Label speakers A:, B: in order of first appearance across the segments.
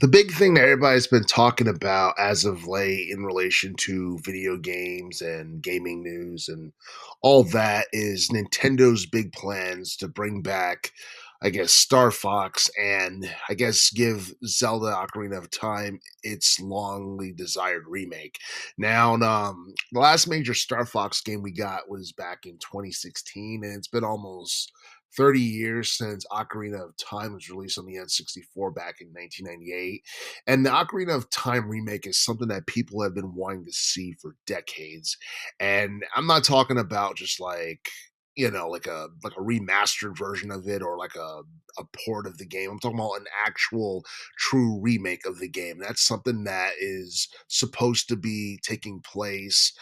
A: The big thing that everybody's been talking about as of late in relation to video games and gaming news and all that is Nintendo's big plans to bring back, I guess, Star Fox and I guess give Zelda Ocarina of Time its longly desired remake. Now, the last major Star Fox game we got was back in 2016, and it's been almost 30 years since Ocarina of Time was released on the N64 back in 1998. And the Ocarina of Time remake is something that people have been wanting to see for decades. And I'm not talking about just like a remastered version of it or like a port of the game. I'm talking about an actual true remake of the game. That's something that is supposed to be taking place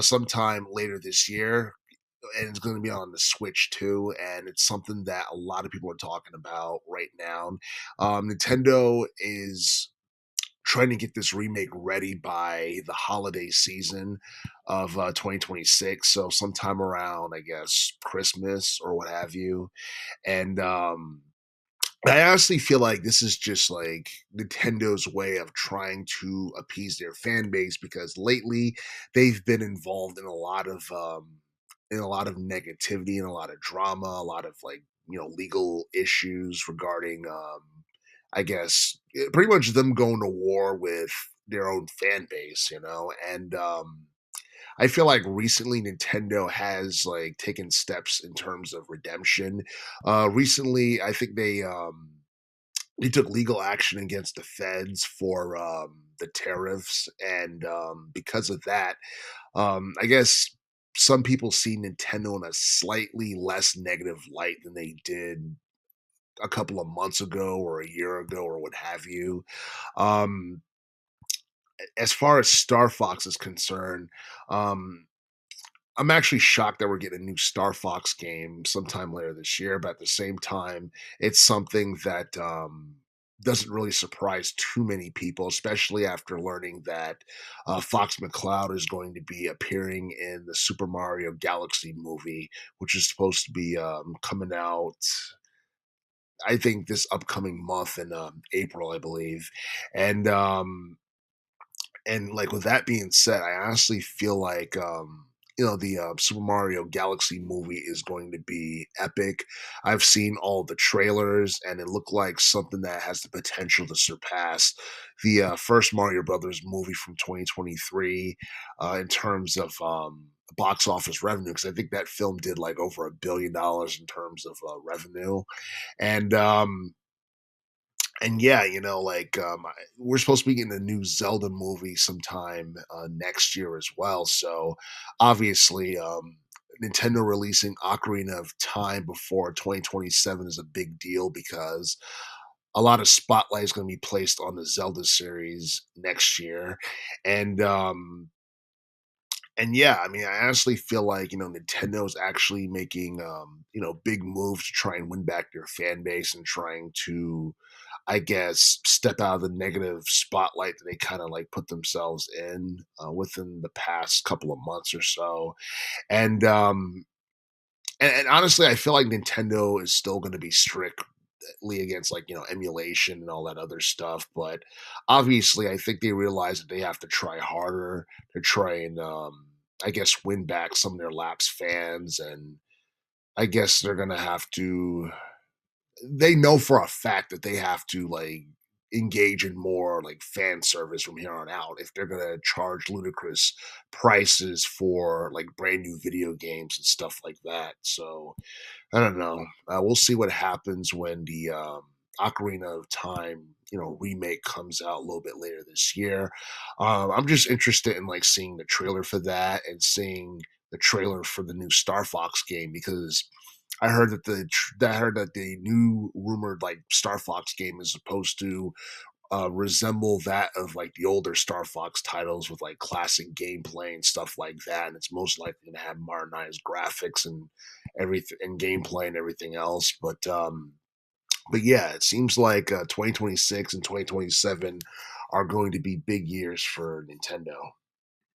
A: sometime later this year, and it's going to be on the Switch too. And it's something that a lot of people are talking about right now. Nintendo is trying to get this remake ready by the holiday season of 2026. So sometime around, I guess, Christmas or what have you. And I honestly feel like this is just like Nintendo's way of trying to appease their fan base because lately they've been involved in a lot of negativity and a lot of drama, a lot of legal issues regarding I guess pretty much them going to war with their own fan base, and I feel like recently Nintendo has like taken steps in terms of redemption. Recently, I think they took legal action against the feds for the tariffs, and because of that, I guess some people see Nintendo in a slightly less negative light than they did a couple of months ago or a year ago or what have you. Um, as far as Star Fox is concerned, um, I'm actually shocked that we're getting a new Star Fox game sometime later this year, but at the same time, it's something that doesn't really surprise too many people, especially after learning that Fox McCloud is going to be appearing in the Super Mario Galaxy movie, which is supposed to be coming out, I think, this upcoming month in April, I believe. And like with that being said, I honestly feel like the Super Mario Galaxy movie is going to be epic. I've seen all the trailers, and it looked like something that has the potential to surpass the first Mario Brothers movie from 2023 in terms of box office revenue. Because I think that film did like over $1 billion in terms of revenue, and yeah, we're supposed to be getting a new Zelda movie sometime next year as well. So obviously, Nintendo releasing Ocarina of Time before 2027 is a big deal because a lot of spotlight is going to be placed on the Zelda series next year, and yeah, I mean, I honestly feel like Nintendo's actually making big moves to try and win back their fan base and trying to, I guess, step out of the negative spotlight that they kind of like put themselves in within the past couple of months or so. And and honestly, I feel like Nintendo is still going to be strictly against emulation and all that other stuff. But obviously, I think they realize that they have to try harder to try and I guess win back some of their lapsed fans, and I guess they're gonna have to, they know for a fact that they have to like engage in more like fan service from here on out if they're going to charge ludicrous prices for like brand new video games and stuff like that. So I don't know. We'll see what happens when the Ocarina of Time, remake comes out a little bit later this year. I'm just interested in like seeing the trailer for that and seeing the trailer for the new Star Fox game because I heard that the new rumored like Star Fox game is supposed to resemble that of like the older Star Fox titles with like classic gameplay and stuff like that. And it's most likely to have modernized graphics and everything and gameplay and everything else. But yeah, it seems like 2026 and 2027 are going to be big years for Nintendo.